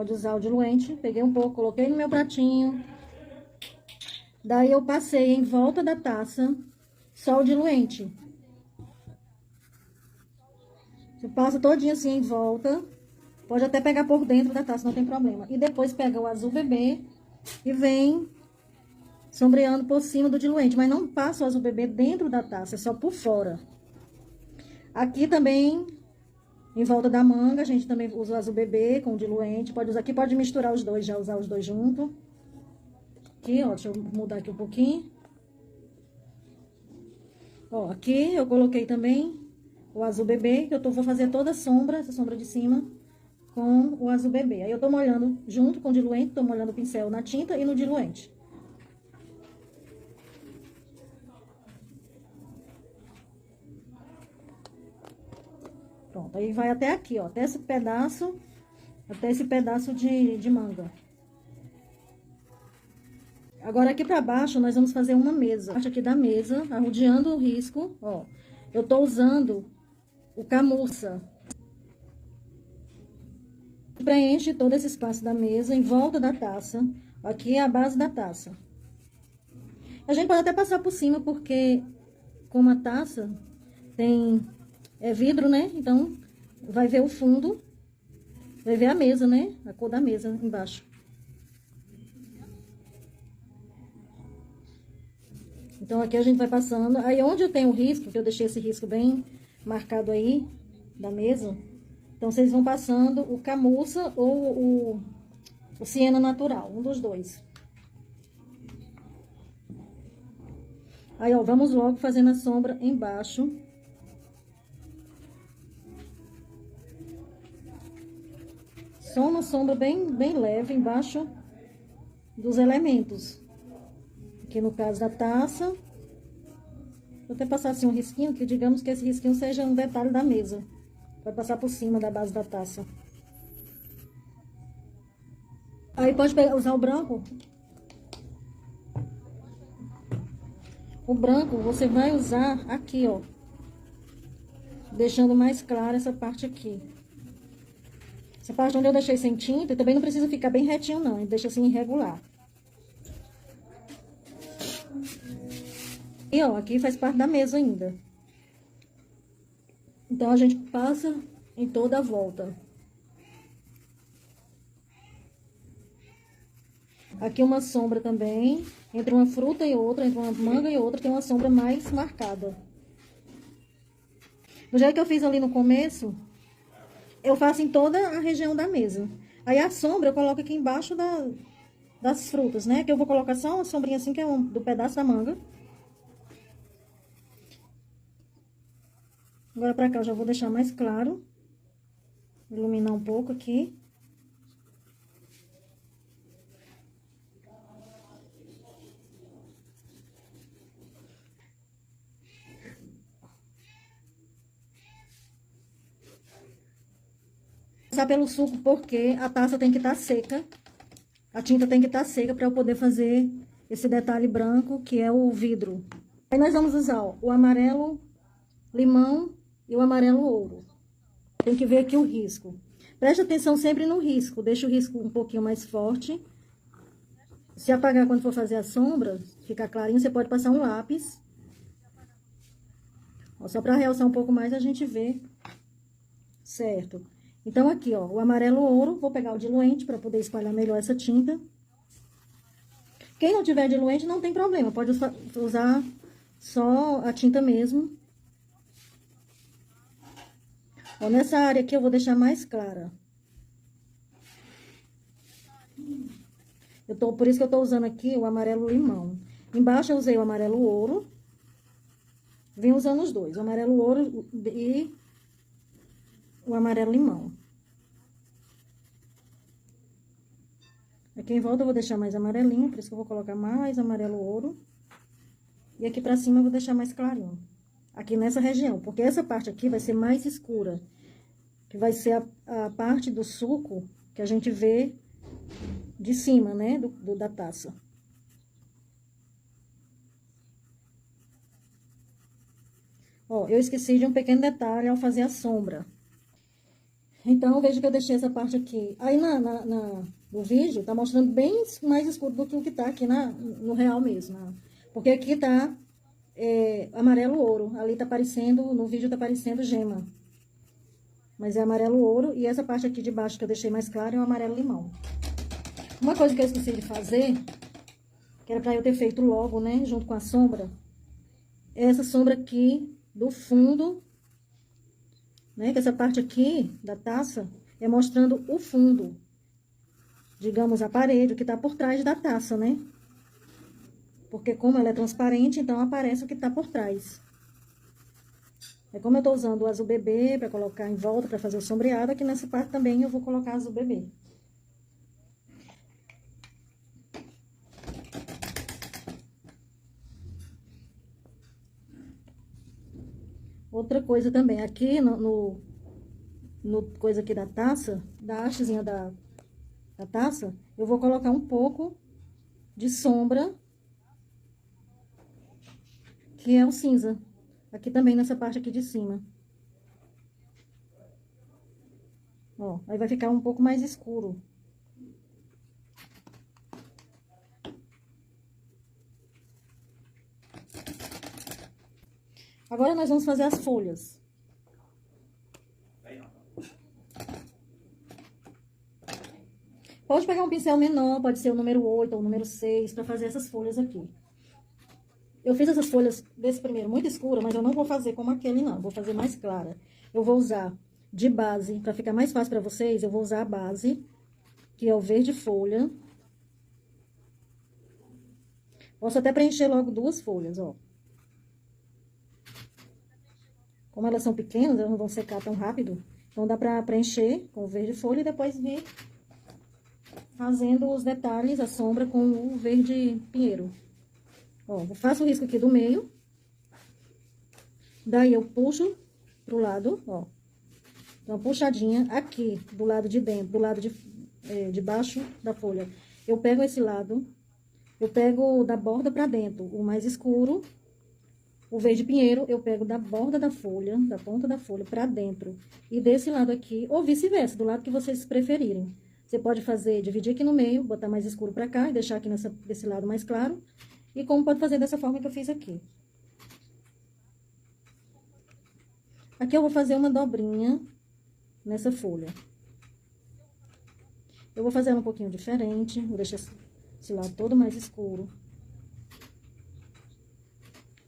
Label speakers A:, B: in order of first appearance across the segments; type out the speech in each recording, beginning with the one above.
A: Pode usar o diluente. Peguei um pouco, coloquei no meu pratinho. Daí, eu passei em volta da taça só o diluente. Você passa todinho assim em volta. Pode até pegar por dentro da taça, não tem problema. E depois pega o azul bebê e vem sombreando por cima do diluente. Mas não passa o azul bebê dentro da taça, é só por fora. Aqui também, em volta da manga, a gente também usa o azul bebê com o diluente. Pode usar aqui, pode misturar os dois, já usar os dois juntos. Aqui, ó, deixa eu mudar aqui um pouquinho. Ó, aqui eu coloquei também o azul bebê, que vou fazer toda a sombra, essa sombra de cima, com o azul bebê. Aí eu tô molhando junto com o diluente, tô molhando o pincel na tinta e no diluente. Pronto, aí vai até aqui, ó, até esse pedaço de manga. Agora, aqui pra baixo, nós vamos fazer uma mesa. Parte aqui da mesa, arrodeando o risco, ó. Eu tô usando o camurça. Preenche todo esse espaço da mesa em volta da taça. Aqui é a base da taça. A gente pode até passar por cima, porque como a taça tem vidro, né? Então, vai ver o fundo, vai ver a mesa, né? A cor da mesa embaixo. Então, aqui a gente vai passando. Aí, onde eu tenho o risco, que eu deixei esse risco bem marcado aí, da mesa. Então, vocês vão passando o camurça ou o siena natural, um dos dois. Aí, ó, vamos logo fazendo a sombra embaixo. Só uma sombra bem leve embaixo dos elementos. Aqui no caso da taça. Vou até passar assim um risquinho, que digamos que esse risquinho seja um detalhe da mesa. Vai passar por cima da base da taça. Aí pode usar o branco. O branco você vai usar aqui, ó. Deixando mais clara essa parte aqui. Essa parte onde eu deixei sem tinta, também não precisa ficar bem retinho, não. Deixa assim irregular. E, ó, aqui faz parte da mesa ainda. Então, a gente passa em toda a volta. Aqui uma sombra também. Entre uma fruta e outra, entre uma manga e outra, tem uma sombra mais marcada. Do jeito que eu fiz ali no começo, eu faço em toda a região da mesa. Aí, a sombra eu coloco aqui embaixo das frutas, né? Que eu vou colocar só uma sombrinha assim, que é do pedaço da manga. Agora, pra cá, eu já vou deixar mais claro. Iluminar um pouco aqui. Passar pelo suco, porque a taça tem que estar seca. A tinta tem que estar seca para eu poder fazer esse detalhe branco, que é o vidro. Aí, nós vamos usar, ó, o amarelo limão e o amarelo ouro. Tem que ver aqui o risco. Preste atenção sempre no risco. Deixa o risco um pouquinho mais forte. Se apagar quando for fazer a sombra, ficar clarinho, você pode passar um lápis. Ó, só para realçar um pouco mais, a gente vê certo. Então, aqui, ó, o amarelo ouro, vou pegar o diluente para poder espalhar melhor essa tinta. Quem não tiver diluente, não tem problema, pode usar só a tinta mesmo. Ó, nessa área aqui eu vou deixar mais clara. Por isso que eu tô usando aqui o amarelo limão. Embaixo eu usei o amarelo ouro. Vim usando os dois, o amarelo ouro e o amarelo limão. Aqui em volta eu vou deixar mais amarelinho, por isso que eu vou colocar mais amarelo ouro. E aqui pra cima eu vou deixar mais clarinho. Aqui nessa região, porque essa parte aqui vai ser mais escura. Que vai ser a parte do suco que a gente vê de cima, né, da taça. Ó, eu esqueci de um pequeno detalhe ao fazer a sombra. Então, veja que eu deixei essa parte aqui. Aí, no vídeo, tá mostrando bem mais escuro do que o que tá aqui no real mesmo. Porque aqui tá amarelo ouro. Ali tá aparecendo, no vídeo tá aparecendo gema. Mas é amarelo ouro. E essa parte aqui de baixo que eu deixei mais clara é o amarelo limão. Uma coisa que eu esqueci de fazer, que era pra eu ter feito logo, né, junto com a sombra, é essa sombra aqui do fundo, né, que essa parte aqui da taça é mostrando o fundo, digamos, a parede, o que tá por trás da taça, né? Porque como ela é transparente, então aparece o que tá por trás. É como eu tô usando o azul bebê pra colocar em volta, pra fazer o sombreado, aqui nessa parte também eu vou colocar azul bebê. Outra coisa também, aqui no coisa aqui da taça, da hastezinha da taça, eu vou colocar um pouco de sombra, que é o cinza. Aqui também nessa parte aqui de cima. Ó, aí vai ficar um pouco mais escuro. Agora nós vamos fazer as folhas. Pode pegar um pincel menor, pode ser o número 8 ou o número 6, pra fazer essas folhas aqui. Eu fiz essas folhas desse primeiro muito escura, mas eu não vou fazer como aquele, não. Vou fazer mais clara. Eu vou usar de base, pra ficar mais fácil pra vocês, eu vou usar a base, que é o verde folha. Posso até preencher logo 2 folhas, ó. Como elas são pequenas, elas não vão secar tão rápido. Então, dá pra preencher com o verde folha e depois vir fazendo os detalhes, a sombra com o verde pinheiro. Ó, eu faço o risco aqui do meio. Daí, eu puxo pro lado, ó. Uma puxadinha aqui, do lado de dentro, do lado de baixo da folha. Eu pego esse lado, eu pego da borda pra dentro, o mais escuro. O verde pinheiro, eu pego da borda da folha, da ponta da folha pra dentro. E desse lado aqui, ou vice-versa, do lado que vocês preferirem. Você pode fazer, dividir aqui no meio, botar mais escuro pra cá e deixar aqui desse lado mais claro. E como pode fazer dessa forma que eu fiz aqui. Aqui eu vou fazer uma dobrinha nessa folha. Eu vou fazer ela um pouquinho diferente, vou deixar esse lado todo mais escuro.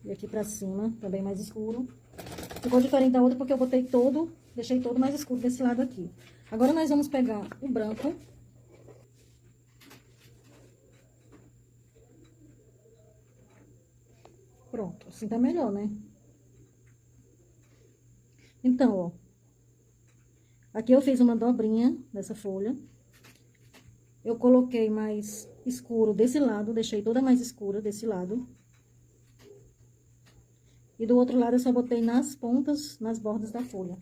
A: E aqui pra cima, também mais escuro. Ficou diferente da outra porque eu deixei todo mais escuro desse lado aqui. Agora, nós vamos pegar o branco. Pronto, assim tá melhor, né? Então, ó. Aqui eu fiz uma dobrinha nessa folha. Eu coloquei mais escuro desse lado, deixei toda mais escura desse lado. E do outro lado eu só botei nas pontas, nas bordas da folha.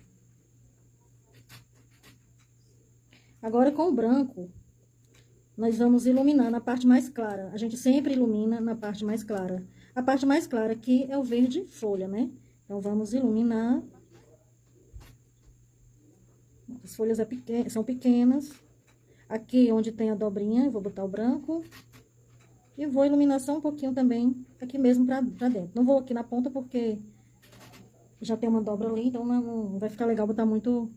A: Agora, com o branco, nós vamos iluminar na parte mais clara. A gente sempre ilumina na parte mais clara. A parte mais clara aqui é o verde folha, né? Então, vamos iluminar. As folhas são pequenas. Aqui, onde tem a dobrinha, eu vou botar o branco. E vou iluminar só um pouquinho também, aqui mesmo pra dentro. Não vou aqui na ponta, porque já tem uma dobra ali, então não vai ficar legal botar muito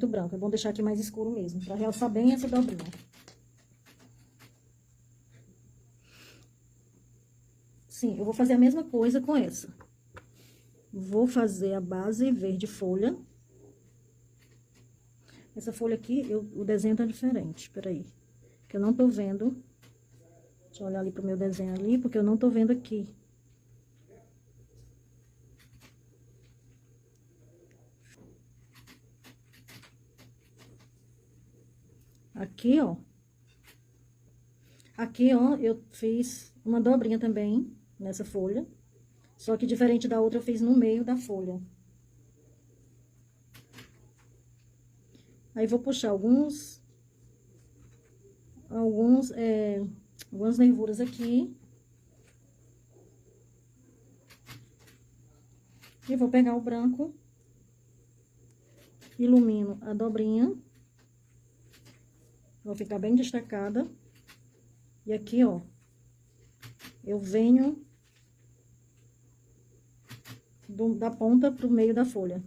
A: branco. É bom deixar aqui mais escuro mesmo, pra realçar bem essa dobrinha. Sim, eu vou fazer a mesma coisa com essa. Vou fazer a base verde folha. Essa folha aqui, o desenho tá diferente, peraí. Que eu não tô vendo. Deixa eu olhar ali pro meu desenho ali, porque eu não tô vendo aqui. Aqui, ó. Aqui, ó, eu fiz uma dobrinha também nessa folha. Só que diferente da outra, eu fiz no meio da folha. Aí, vou puxar algumas nervuras aqui. E vou pegar o branco. ilumino a dobrinha. Vai ficar bem destacada. E aqui, ó, eu venho da ponta pro meio da folha.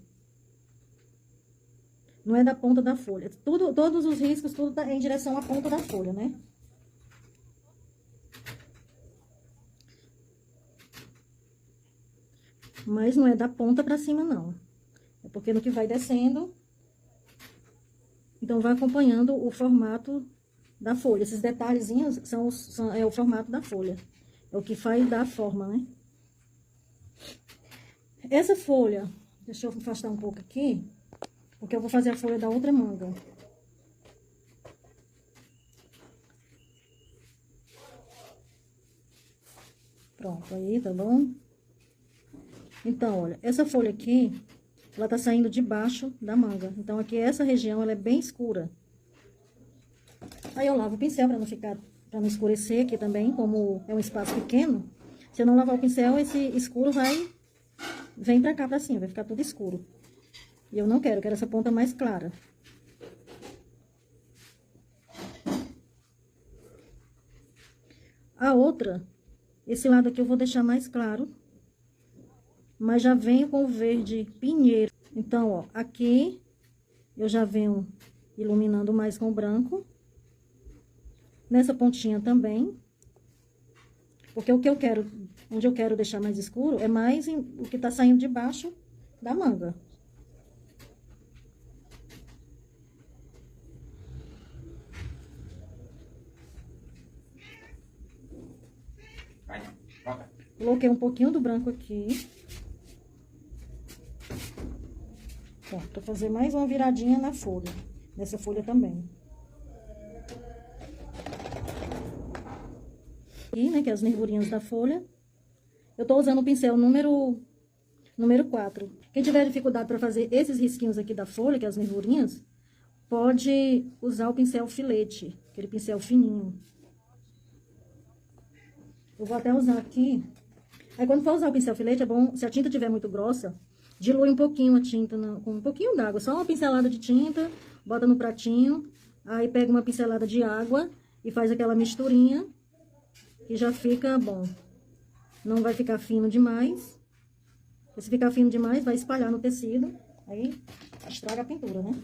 A: Não é da ponta da folha. Todos os riscos, tudo tá em direção à ponta da folha, né? Mas não é da ponta pra cima, não. É porque no que vai descendo, então vai acompanhando o formato da folha. Esses detalhezinhos é o formato da folha. É o que faz dar a forma, né? Essa folha, deixa eu afastar um pouco aqui, porque eu vou fazer a folha da outra manga. Pronto, aí, tá bom? Então, olha, essa folha aqui, ela tá saindo de baixo da manga. Então, aqui, essa região, ela é bem escura. Aí, eu lavo o pincel pra não ficar, pra não escurecer aqui também, como é um espaço pequeno. Se eu não lavar o pincel, esse escuro vem pra cá, pra cima, vai ficar tudo escuro. E eu não quero, eu quero essa ponta mais clara. A outra, esse lado aqui eu vou deixar mais claro. Mas já venho com o verde pinheiro. Então, ó, aqui eu já venho iluminando mais com o branco. Nessa pontinha também. Porque o que eu quero, onde eu quero deixar mais escuro, é mais o que tá saindo de baixo da manga. Coloquei um pouquinho do branco aqui. Pronto, pra fazer mais uma viradinha na folha. Nessa folha também. Aqui, né, que é as nervurinhas da folha. Eu tô usando o pincel número 4. Quem tiver dificuldade pra fazer esses risquinhos aqui da folha, que é as nervurinhas, pode usar o pincel filete, aquele pincel fininho. Eu vou até usar aqui. Aí, quando for usar o pincel filete, é bom, se a tinta estiver muito grossa, dilui um pouquinho a tinta com um pouquinho d'água. Só uma pincelada de tinta, bota no pratinho. Aí, pega uma pincelada de água e faz aquela misturinha, que já fica bom. Não vai ficar fino demais. Porque se ficar fino demais, vai espalhar no tecido. Aí, estraga a pintura, né?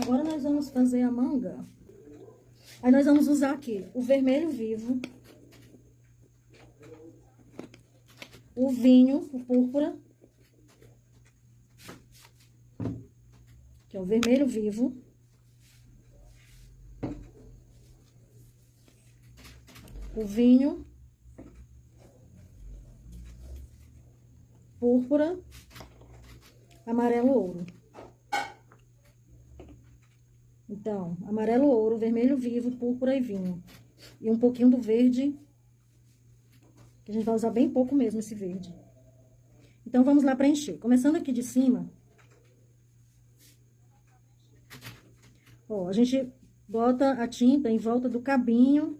A: Agora, nós vamos fazer a manga. Aí, nós vamos usar aqui o vermelho vivo, o vinho, o púrpura, que é o vermelho vivo, o vinho, púrpura, amarelo ouro. Então, amarelo ouro, vermelho vivo, púrpura e vinho. E um pouquinho do verde, que a gente vai usar bem pouco mesmo esse verde. Então, vamos lá preencher. Começando aqui de cima. Ó, a gente bota a tinta em volta do cabinho,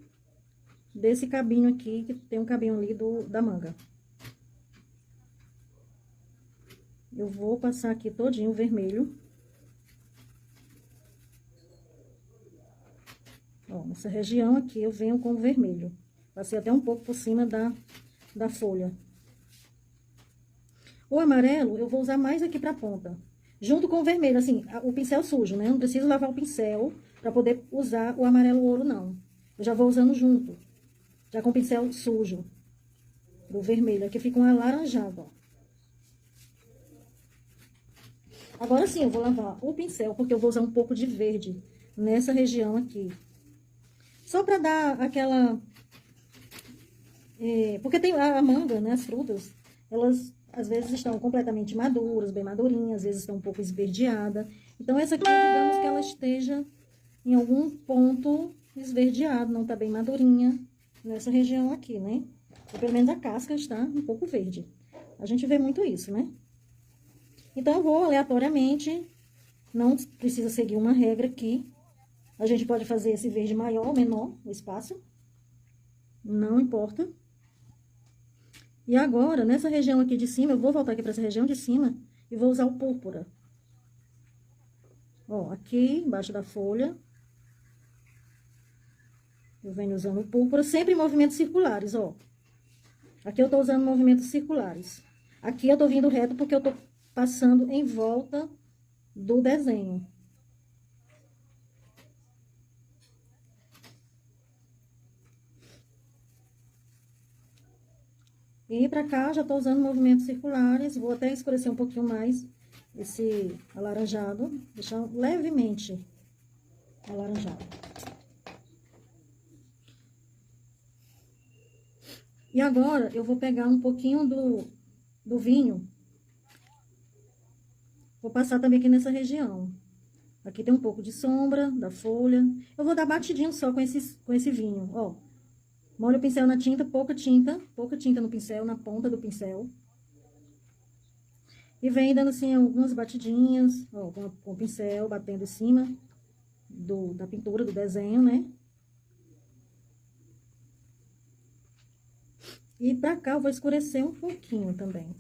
A: desse cabinho aqui, que tem um cabinho ali da manga. Eu vou passar aqui todinho o vermelho. Ó, nessa região aqui eu venho com o vermelho. Passei até um pouco por cima da folha. O amarelo eu vou usar mais aqui pra ponta. Junto com o vermelho, assim, o pincel sujo, né? Não preciso lavar o pincel pra poder usar o amarelo ouro, não. Eu já vou usando junto. Já com o pincel sujo. Do vermelho. Aqui fica um alaranjado, ó. Agora sim, eu vou lavar o pincel, porque eu vou usar um pouco de verde nessa região aqui. Só pra dar aquela... porque tem a manga, né, as frutas, elas às vezes estão completamente maduras, bem madurinhas, às vezes estão um pouco esverdeadas. Então, essa aqui, digamos que ela esteja em algum ponto esverdeado, não tá bem madurinha nessa região aqui, né? Ou pelo menos a casca está um pouco verde. A gente vê muito isso, né? Então, eu vou aleatoriamente, não precisa seguir uma regra aqui. A gente pode fazer esse verde maior ou menor, o espaço. Não importa. E agora, nessa região aqui de cima, eu vou voltar aqui pra essa região de cima e vou usar o púrpura. Ó, aqui embaixo da folha. Eu venho usando o púrpura, sempre em movimentos circulares, ó. Aqui eu tô usando movimentos circulares. Aqui eu tô vindo reto porque eu tô passando em volta do desenho. E pra cá, já tô usando movimentos circulares. Vou até escurecer um pouquinho mais esse alaranjado. Deixar levemente alaranjado. E agora, eu vou pegar um pouquinho do vinho. Vou passar também aqui nessa região. Aqui tem um pouco de sombra da folha. Eu vou dar batidinho só com esse vinho, ó. Molho o pincel na tinta pouca tinta no pincel, na ponta do pincel. E vem dando assim algumas batidinhas, ó, com o pincel, batendo em cima da pintura, do desenho, né? E pra cá eu vou escurecer um pouquinho também.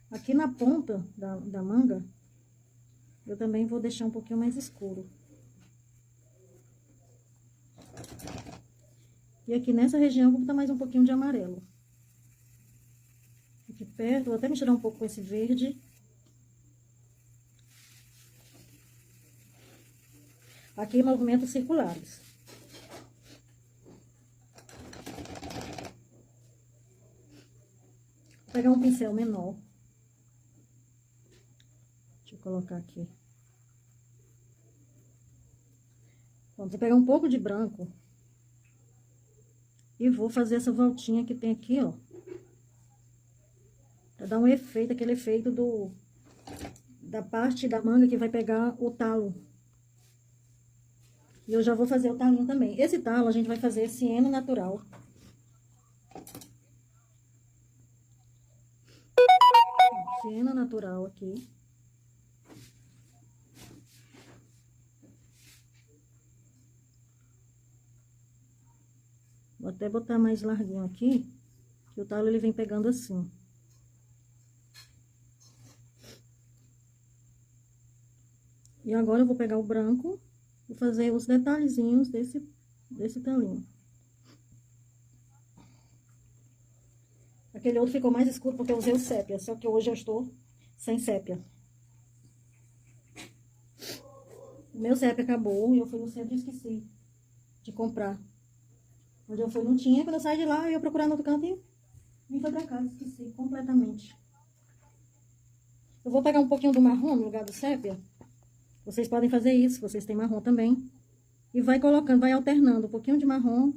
A: Aqui na ponta da manga, eu também vou deixar um pouquinho mais escuro. E aqui nessa região eu vou botar mais um pouquinho de amarelo. Aqui perto, vou até misturar um pouco com esse verde. Aqui movimentos circulares. Vou pegar um pincel menor. Deixa eu colocar aqui. Pronto, vou pegar um pouco de branco. E vou fazer essa voltinha que tem aqui, ó. Pra dar um efeito, aquele efeito da parte da manga que vai pegar o talo. E eu já vou fazer o talinho também. Esse talo a gente vai fazer siena natural. Siena natural aqui. Vou até botar mais larguinho aqui, que o talo ele vem pegando assim. E agora eu vou pegar o branco e fazer os detalhezinhos desse talinho. Aquele outro ficou mais escuro porque eu usei o sépia, só que hoje eu estou sem sépia. O meu sépia acabou e eu fui no centro e esqueci de comprar. Onde eu fui não tinha, quando eu saí de lá, eu ia procurar no outro canto e vim pra cá, esqueci completamente. Eu vou pegar um pouquinho do marrom no lugar do sépia. Vocês podem fazer isso, vocês têm marrom também. E vai colocando, vai alternando um pouquinho de marrom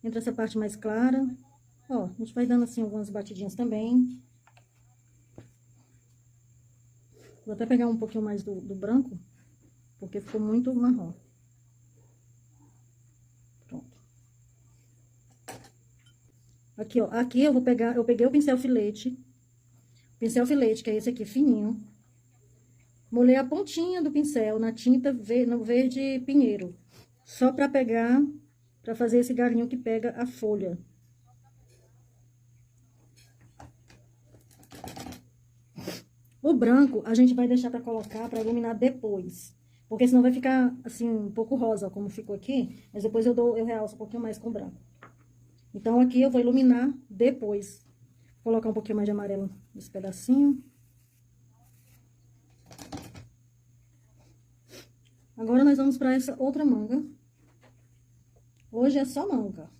A: entre essa parte mais clara. Ó, a gente vai dando assim algumas batidinhas também. Vou até pegar um pouquinho mais do branco, porque ficou muito marrom. Pronto. Aqui, ó, aqui eu peguei o pincel filete. Pincel filete, que é esse aqui, fininho. Molhei a pontinha do pincel na tinta no verde pinheiro. Só pra pegar, pra fazer esse galinho que pega a folha. O branco, a gente vai deixar pra colocar, pra iluminar depois. Porque senão vai ficar, assim, um pouco rosa, como ficou aqui. Mas depois eu realço um pouquinho mais com o branco. Então, aqui eu vou iluminar depois. Vou colocar um pouquinho mais de amarelo nesse pedacinho. Agora, nós vamos para essa outra manga. Hoje é só manga.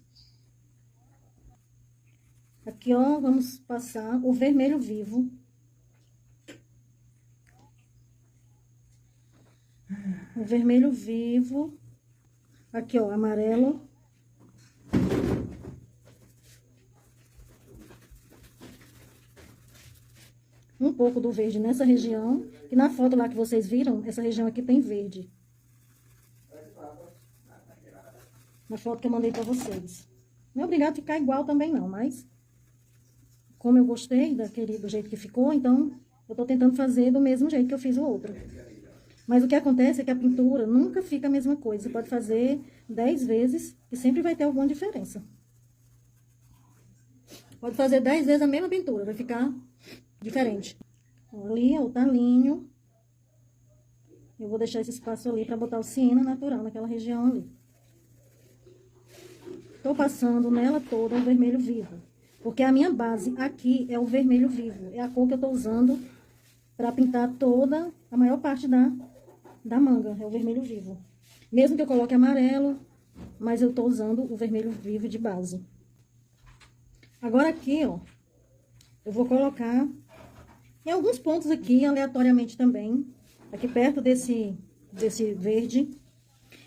A: Aqui, ó, vamos passar o vermelho vivo. O vermelho vivo. Aqui, ó, amarelo. Um pouco do verde nessa região. E na foto lá que vocês viram, essa região aqui tem verde. Na foto que eu mandei pra vocês. Não é obrigado a ficar igual também não, mas... Como eu gostei do jeito que ficou, então... Eu tô tentando fazer do mesmo jeito que eu fiz o outro. Mas o que acontece é que a pintura nunca fica a mesma coisa. Você pode fazer 10 vezes, que sempre vai ter alguma diferença. Pode fazer 10 vezes a mesma pintura, vai ficar diferente. Ali é o talinho. Eu vou deixar esse espaço ali para botar o siena natural naquela região ali. Tô passando nela toda o vermelho vivo. Porque a minha base aqui é o vermelho vivo. É a cor que eu tô usando para pintar toda, a maior parte da manga. É o vermelho vivo. Mesmo que eu coloque amarelo, mas eu tô usando o vermelho vivo de base. Agora aqui, ó, eu vou colocar em alguns pontos aqui, aleatoriamente também. Aqui perto desse verde,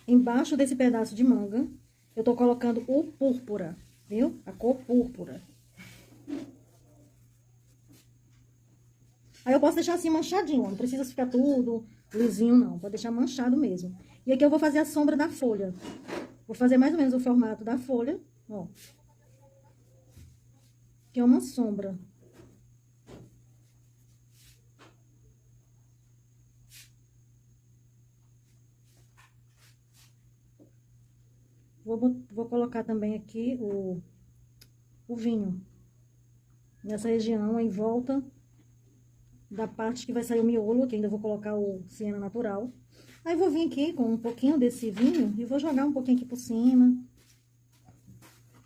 A: embaixo desse pedaço de manga, eu tô colocando o púrpura, viu? A cor púrpura. Aí eu posso deixar assim manchadinho, ó, não precisa ficar tudo lisinho, não. Pode deixar manchado mesmo. E aqui eu vou fazer a sombra da folha. Vou fazer mais ou menos o formato da folha, ó. Que é uma sombra. Vou colocar também aqui o vinho. Nessa região, em volta da parte que vai sair o miolo, que ainda vou colocar o siena natural. Aí vou vir aqui com um pouquinho desse vinho e vou jogar um pouquinho aqui por cima.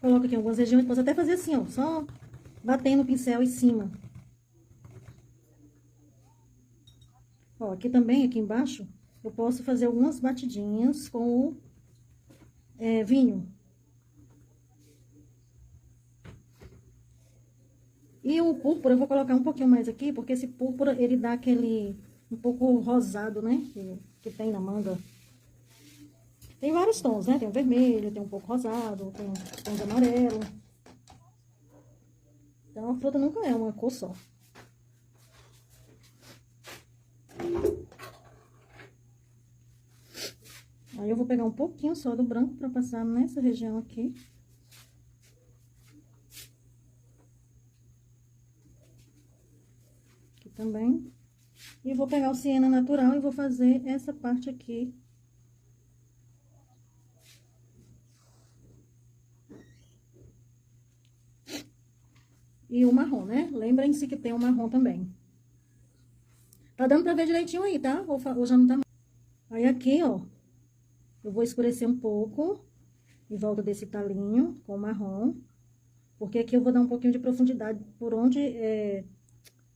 A: Coloco aqui em algumas regiões, posso até fazer assim, ó, só batendo o pincel em cima. Ó, aqui também, aqui embaixo, eu posso fazer algumas batidinhas com o vinho. E o púrpura eu vou colocar um pouquinho mais aqui, porque esse púrpura, ele dá aquele um pouco rosado, né, que tem na manga. Tem vários tons, né, tem o vermelho, tem um pouco rosado, tem tons amarelo. Então, a fruta nunca é uma cor só. Aí eu vou pegar um pouquinho só do branco pra passar nessa região aqui. Aqui também. E vou pegar o siena natural e vou fazer essa parte aqui. E o marrom, né? Lembrem-se que tem o marrom também. Tá dando pra ver direitinho aí, tá? Ou já não tá? Aí aqui, ó, eu vou escurecer um pouco em volta desse talinho com o marrom. Porque aqui eu vou dar um pouquinho de profundidade por onde,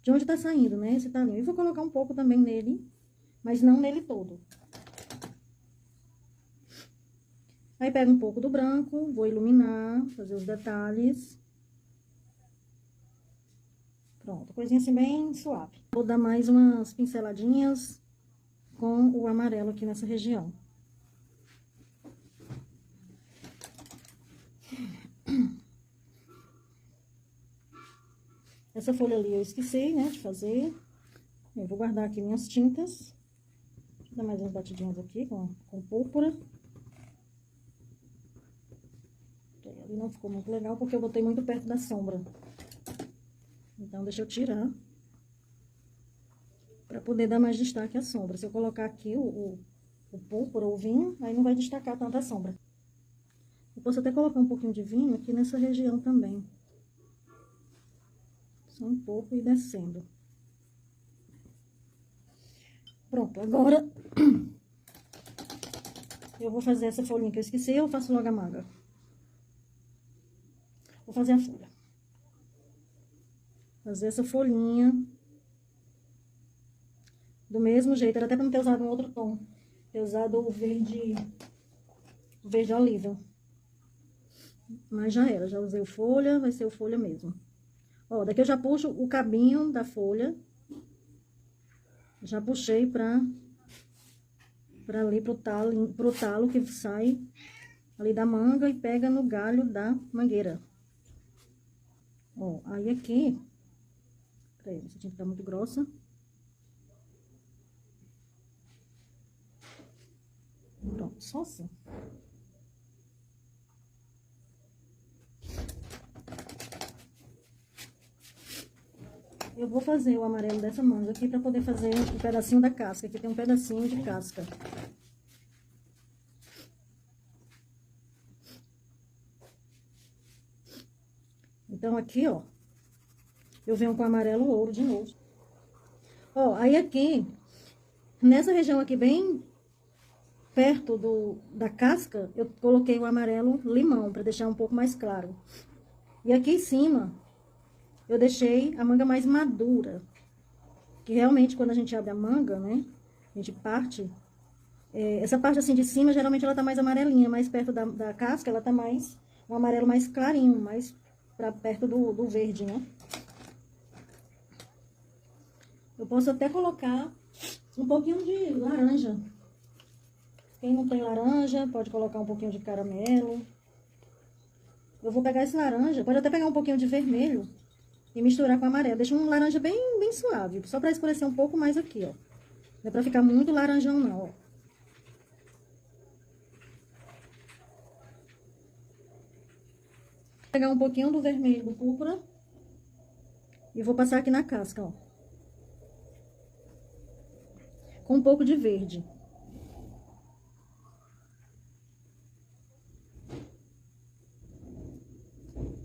A: de onde tá saindo, né, esse talinho. E vou colocar um pouco também nele, mas não nele todo. Aí pego um pouco do branco, vou iluminar, fazer os detalhes. Pronto, coisinha assim bem suave. Vou dar mais umas pinceladinhas com o amarelo aqui nessa região. Essa folha ali eu esqueci, né, de fazer. Eu vou guardar aqui minhas tintas. Deixa eu dar mais umas batidinhas aqui com púrpura. Ali não ficou muito legal porque eu botei muito perto da sombra. Então, deixa eu tirar. Pra poder dar mais destaque à sombra. Se eu colocar aqui o púrpura ou o vinho, aí não vai destacar tanto a sombra. Eu posso até colocar um pouquinho de vinho aqui nessa região também. Só um pouco e descendo. Pronto, agora eu vou fazer essa folhinha que eu esqueci, eu faço logo a manga. Vou fazer a folha. Fazer essa folhinha do mesmo jeito, era até pra não ter usado um outro tom. Ter usado o verde oliva. Mas já era, já usei o folha, vai ser o folha mesmo. Ó, daqui eu já puxo o cabinho da folha. Já puxei pra ali pro talo que sai ali da manga e pega no galho da mangueira. Ó, aí aqui, peraí, essa tinta tá muito grossa. Pronto, só assim. eu vou fazer o amarelo dessa manga aqui pra poder fazer o pedacinho da casca. Aqui tem um pedacinho de casca. Então, aqui, ó, eu venho com amarelo ouro de novo. Ó, aí aqui, nessa região aqui, bem perto da casca, eu coloquei o amarelo limão, pra deixar um pouco mais claro. E aqui em cima, eu deixei a manga mais madura. Que realmente, quando a gente abre a manga, né, a gente parte, essa parte assim de cima, geralmente ela tá mais amarelinha, mais perto da casca, ela tá mais, um amarelo mais clarinho, mais pra perto do verde, né. Eu posso até colocar um pouquinho de laranja. Quem não tem laranja, pode colocar um pouquinho de caramelo. Eu vou pegar esse laranja, pode até pegar um pouquinho de vermelho e misturar com amarelo. Deixa um laranja bem suave, só pra escurecer um pouco mais aqui, ó. Não é pra ficar muito laranjão, não, ó. Vou pegar um pouquinho do vermelho do púrpura e vou passar aqui na casca, ó. Com um pouco de verde.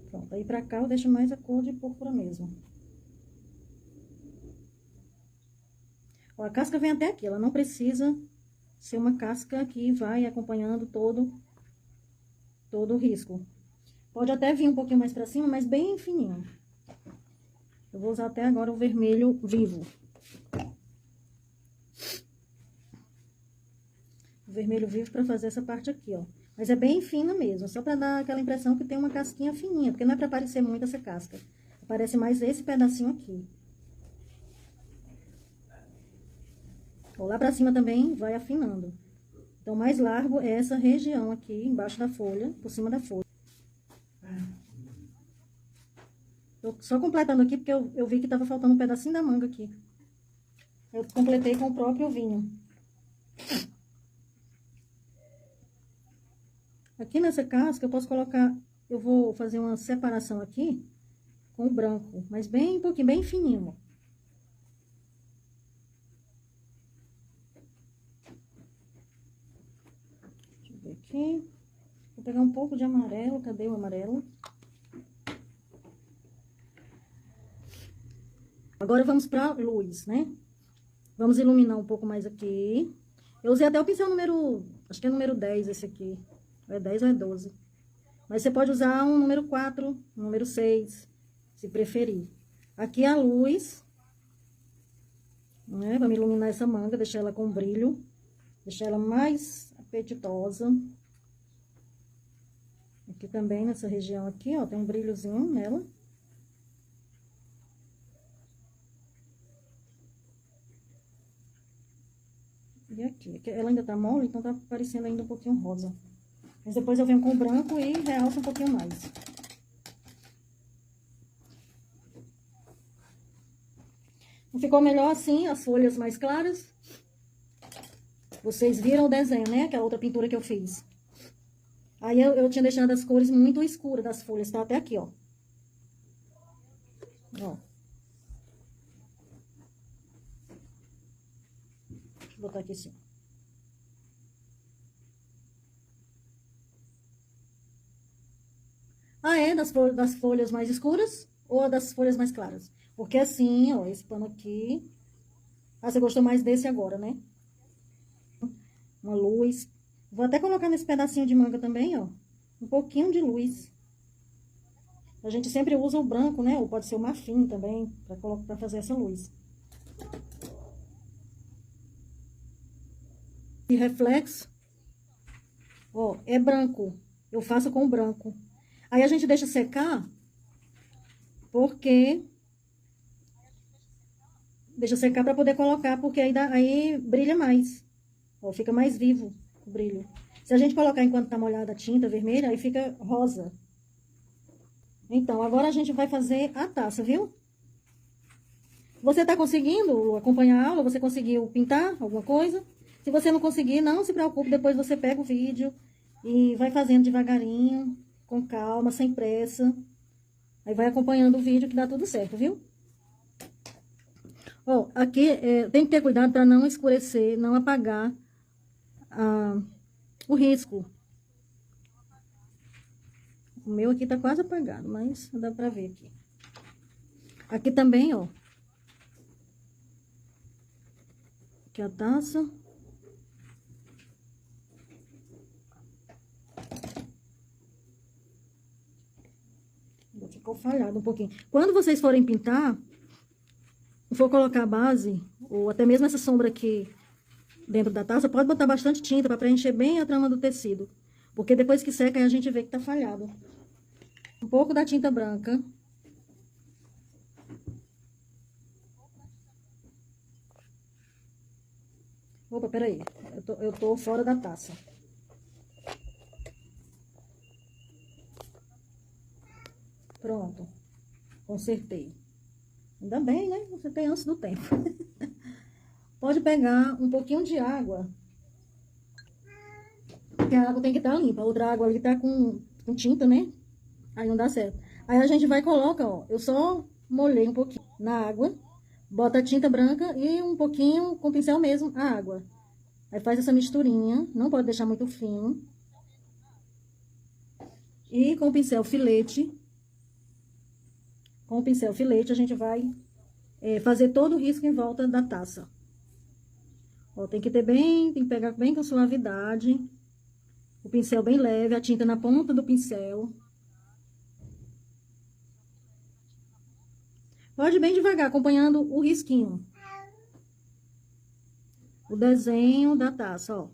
A: Pronto, aí pra cá eu deixo mais a cor de púrpura mesmo. Ó, a casca vem até aqui, ela não precisa ser uma casca que vai acompanhando todo o risco. Pode até vir um pouquinho mais pra cima, mas bem fininho. Eu vou usar até agora o vermelho vivo. O vermelho vivo pra fazer essa parte aqui, ó. Mas é bem fina mesmo, só pra dar aquela impressão que tem uma casquinha fininha, porque não é pra aparecer muito essa casca. Aparece mais esse pedacinho aqui. Ó, lá pra cima também vai afinando. Então, mais largo é essa região aqui, embaixo da folha, por cima da folha. Tô só completando aqui, porque eu vi que tava faltando um pedacinho da manga aqui. Eu completei com o próprio vinho. Aqui nessa casca eu posso colocar, eu vou fazer uma separação aqui com o branco, mas bem pouquinho, bem fininho, ó. Deixa eu ver aqui. Vou pegar um pouco de amarelo, cadê o amarelo? Agora vamos pra luz, né? Vamos iluminar um pouco mais aqui. Eu usei até o pincel número, acho que é número 10 esse aqui. É 10 ou é 12. Mas você pode usar um número 4, um número 6, se preferir. Aqui a luz, né? Vamos iluminar essa manga, deixar ela com brilho. Deixar ela mais apetitosa. Aqui também, nessa região aqui, ó, tem um brilhozinho nela. E aqui, ela ainda tá mole, então tá parecendo ainda um pouquinho rosa. Mas depois eu venho com o branco e realço um pouquinho mais. Não ficou melhor assim, as folhas mais claras? Vocês viram o desenho, né? Aquela outra pintura que eu fiz. Aí eu tinha deixado as cores muito escuras das folhas, tá até aqui, ó. Ó. Deixa eu botar aqui assim. Ah, é? Das folhas mais escuras ou das folhas mais claras? Porque assim, ó, esse pano aqui... Ah, você gostou mais desse agora, né? Uma luz. Vou até colocar nesse pedacinho de manga também, ó. Um pouquinho de luz. A gente sempre usa o branco, né? Ou pode ser o marfim também, pra fazer essa luz. E reflexo, ó, é branco. Eu faço com branco. Aí a gente deixa secar, porque... Deixa secar pra poder colocar, porque aí brilha mais. Ó, fica mais vivo o brilho. Se a gente colocar enquanto tá molhada a tinta vermelha, aí fica rosa. Então, agora a gente vai fazer a taça, viu? Você tá conseguindo acompanhar a aula? Você conseguiu pintar alguma coisa? Se você não conseguir, não se preocupe, depois você pega o vídeo e vai fazendo devagarinho, com calma, sem pressa. Aí vai acompanhando o vídeo que dá tudo certo, viu? Ó, aqui tem que ter cuidado para não escurecer, não apagar o risco. O meu aqui tá quase apagado, mas dá pra ver aqui. Aqui também, ó. Aqui a taça. Ficou falhado um pouquinho. Quando vocês forem pintar, for colocar a base, ou até mesmo essa sombra aqui dentro da taça, pode botar bastante tinta para preencher bem a trama do tecido. Porque depois que seca, aí a gente vê que tá falhado. Um pouco da tinta branca. Opa, peraí. Eu tô fora da taça. Pronto. Consertei. Ainda bem, né? Você tem antes do tempo. Pode pegar um pouquinho de água. Porque a água tem que estar limpa. A outra água ali tá com tinta, né? Aí não dá certo. Aí a gente vai e coloca, ó. Eu só molhei um pouquinho na água. Bota a tinta branca e um pouquinho com pincel mesmo, a água. Aí faz essa misturinha. Não pode deixar muito fino. E com o pincel filete. Com o pincel filete a gente vai fazer todo o risco em volta da taça. Ó, tem que pegar bem com suavidade. O pincel bem leve, a tinta na ponta do pincel. Pode ir bem devagar, acompanhando o risquinho. O desenho da taça, ó.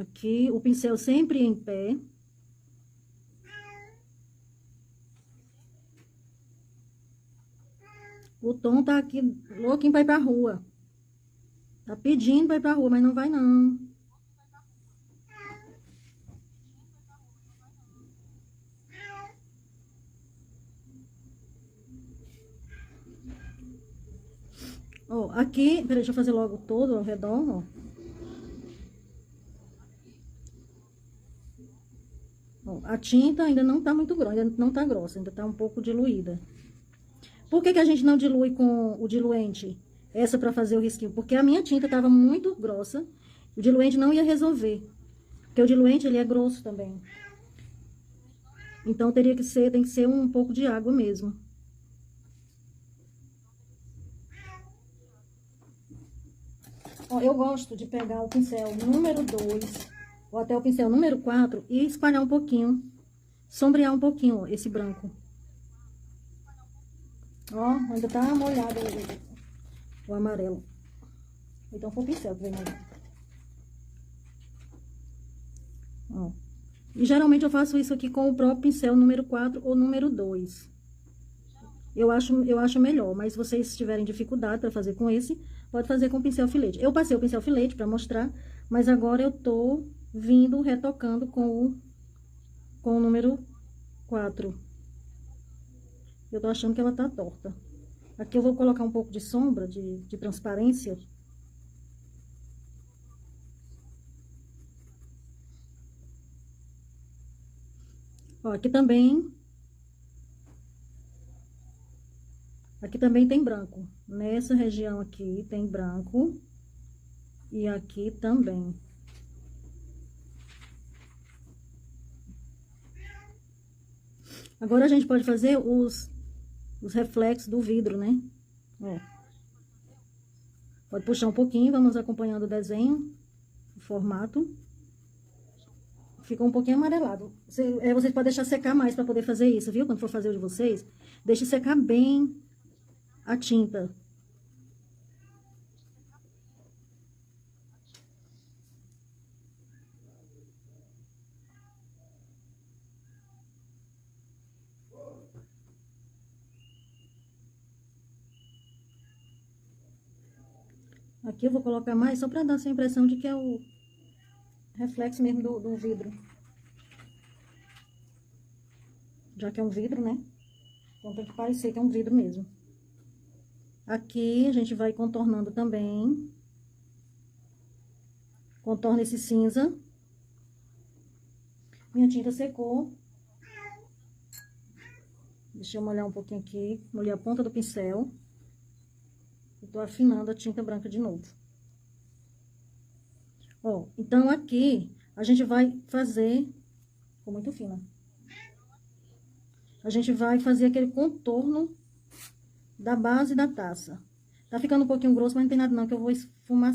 A: Aqui, o pincel sempre em pé. O tom tá aqui, louquinho pra ir pra rua. Tá pedindo pra ir pra rua, mas não vai não. Ó, aqui, peraí, deixa eu fazer logo todo ao redor, ó. Ó, a tinta ainda não tá muito grossa, ainda não tá grossa, ainda tá um pouco diluída. Por que que a gente não dilui com o diluente? Essa pra fazer o risquinho? Porque a minha tinta tava muito grossa, o diluente não ia resolver. Porque o diluente, ele é grosso também. Então, tem que ser um pouco de água mesmo. Ó, eu gosto de pegar o pincel número 2, ou até o pincel número 4, e espalhar um pouquinho, sombrear um pouquinho, ó, esse branco. Ó, ainda tá molhado o amarelo. Então, foi o pincel que vem molhado. Ó. E geralmente eu faço isso aqui com o próprio pincel número 4 ou número 2. Eu acho melhor, mas se vocês tiverem dificuldade para fazer com esse, pode fazer com o pincel filete. Eu passei o pincel filete para mostrar, mas agora eu tô vindo retocando com o número 4. Eu tô achando que ela tá torta. Aqui eu vou colocar um pouco de sombra, de transparência. Ó, aqui também tem branco. Nessa região aqui tem branco. E aqui também. Agora a gente pode fazer os reflexos do vidro, né? Ó. Pode puxar um pouquinho, vamos acompanhando o desenho, o formato. Ficou um pouquinho amarelado. Vocês podem deixar secar mais para poder fazer isso, viu? Quando for fazer o de vocês, deixe secar bem a tinta. Aqui eu vou colocar mais só para dar essa impressão de que é o reflexo mesmo do vidro. Já que é um vidro, né? Então tem que parecer que é um vidro mesmo. Aqui a gente vai contornando também. Contorna esse cinza. Minha tinta secou. Deixa eu molhar um pouquinho aqui, molhei a ponta do pincel. Eu tô afinando a tinta branca de novo. Ó, então aqui a gente vai fazer, ficou muito fina. A gente vai fazer aquele contorno da base da taça. Tá ficando um pouquinho grosso, mas não tem nada não, que eu vou esfumar.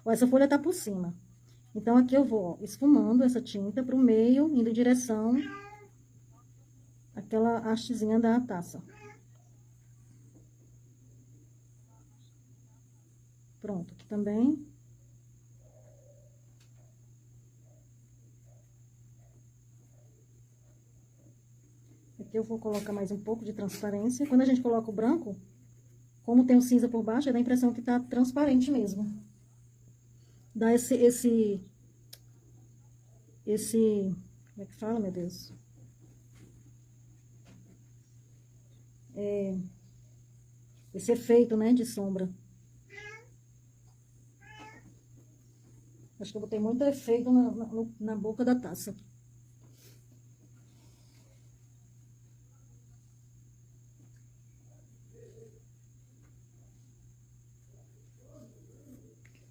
A: Ó, essa folha tá por cima. Então, aqui eu vou, ó, esfumando essa tinta pro meio, indo em direção àquela hastezinha da taça. Pronto, aqui também. Aqui eu vou colocar mais um pouco de transparência. Quando a gente coloca o branco, como tem o cinza por baixo, dá a impressão que tá transparente mesmo. Dá esse... Como é que fala, meu Deus? Esse efeito, né, de sombra. Acho que eu botei muito efeito na boca da taça.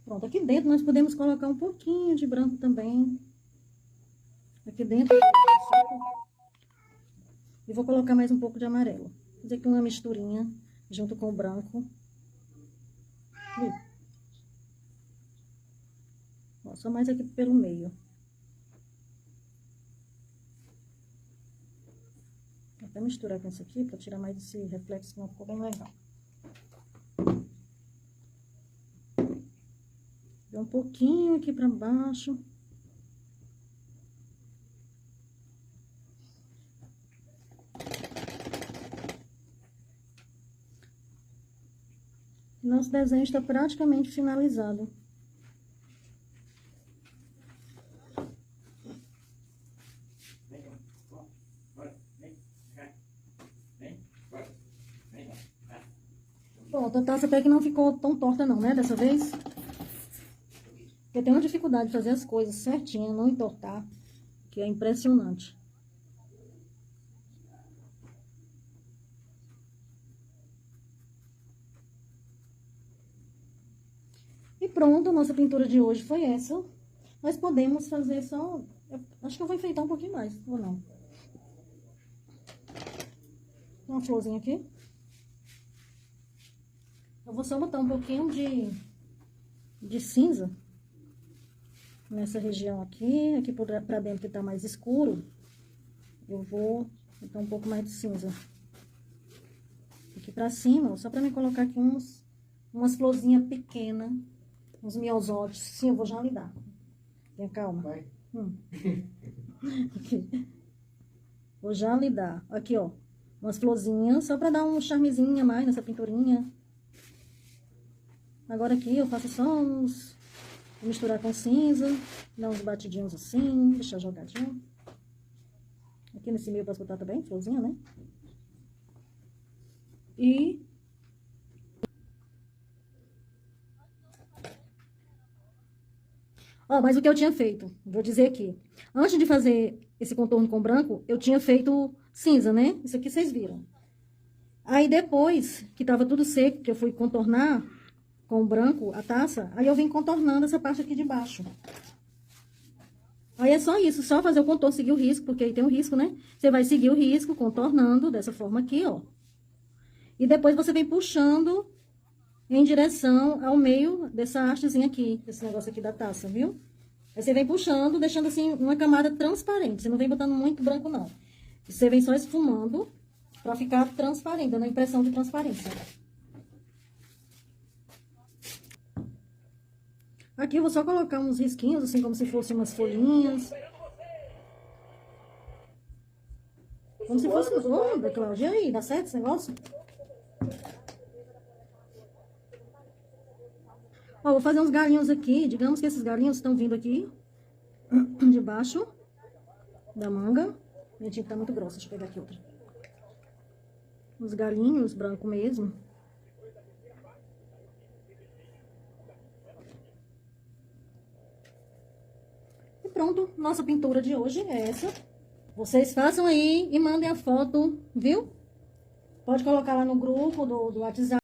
A: Pronto, aqui dentro nós podemos colocar um pouquinho de branco também. Aqui dentro. E vou colocar mais um pouco de amarelo. Vou fazer aqui uma misturinha junto com o branco. Ó, só mais aqui pelo meio. Vou até misturar com esse aqui para tirar mais esse reflexo, que não ficou bem legal. Deu um pouquinho aqui para baixo. Nosso desenho está praticamente finalizado. Pronto, a taça até que não ficou tão torta não, né, dessa vez. Eu tenho uma dificuldade de fazer as coisas certinho, não entortar, que é impressionante. E pronto, a nossa pintura de hoje foi essa. Nós podemos fazer só... acho que eu vou enfeitar um pouquinho mais, ou não. Uma florzinha aqui. Eu vou só botar um pouquinho de cinza nessa região aqui. Aqui pra dentro que tá mais escuro, eu vou botar um pouco mais de cinza. Aqui pra cima, ó, só pra me colocar aqui umas florzinhas pequenas, uns miosotes. Sim, eu vou já lidar. Tenha calma.
B: Vai.
A: Aqui. Vou já lidar. Aqui, ó. Umas florzinhas, só pra dar um charmezinho a mais nessa pinturinha. Agora aqui eu faço só uns... Vou misturar com cinza, dar uns batidinhos assim, deixar jogadinho. Aqui nesse meio eu posso botar também, florzinha, né? E... ó, mas o que eu tinha feito? Vou dizer aqui. Antes de fazer esse contorno com branco, eu tinha feito cinza, né? Isso aqui vocês viram. Aí depois que tava tudo seco, que eu fui contornar com o branco a taça, aí eu vim contornando essa parte aqui de baixo. Aí é só isso, só fazer o contorno, seguir o risco, porque aí tem um risco, né? Você vai seguir o risco contornando dessa forma aqui, ó. E depois você vem puxando em direção ao meio dessa hastezinha aqui, desse negócio aqui da taça, viu? Aí você vem puxando, deixando assim uma camada transparente. Você não vem botando muito branco, não. Você vem só esfumando pra ficar transparente, dando a impressão de transparência. Aqui eu vou só colocar uns risquinhos, assim, como se fossem umas folhinhas. Como se fosse... Ô, Cláudia, e aí, dá certo esse negócio? Ó, vou fazer uns galinhos aqui. Digamos que esses galinhos estão vindo aqui de baixo da manga. Minha tinta tá muito grossa, deixa eu pegar aqui outra. Uns galinhos branco mesmo. E pronto, nossa pintura de hoje é essa. Vocês façam aí e mandem a foto, viu? Pode colocar lá no grupo do WhatsApp.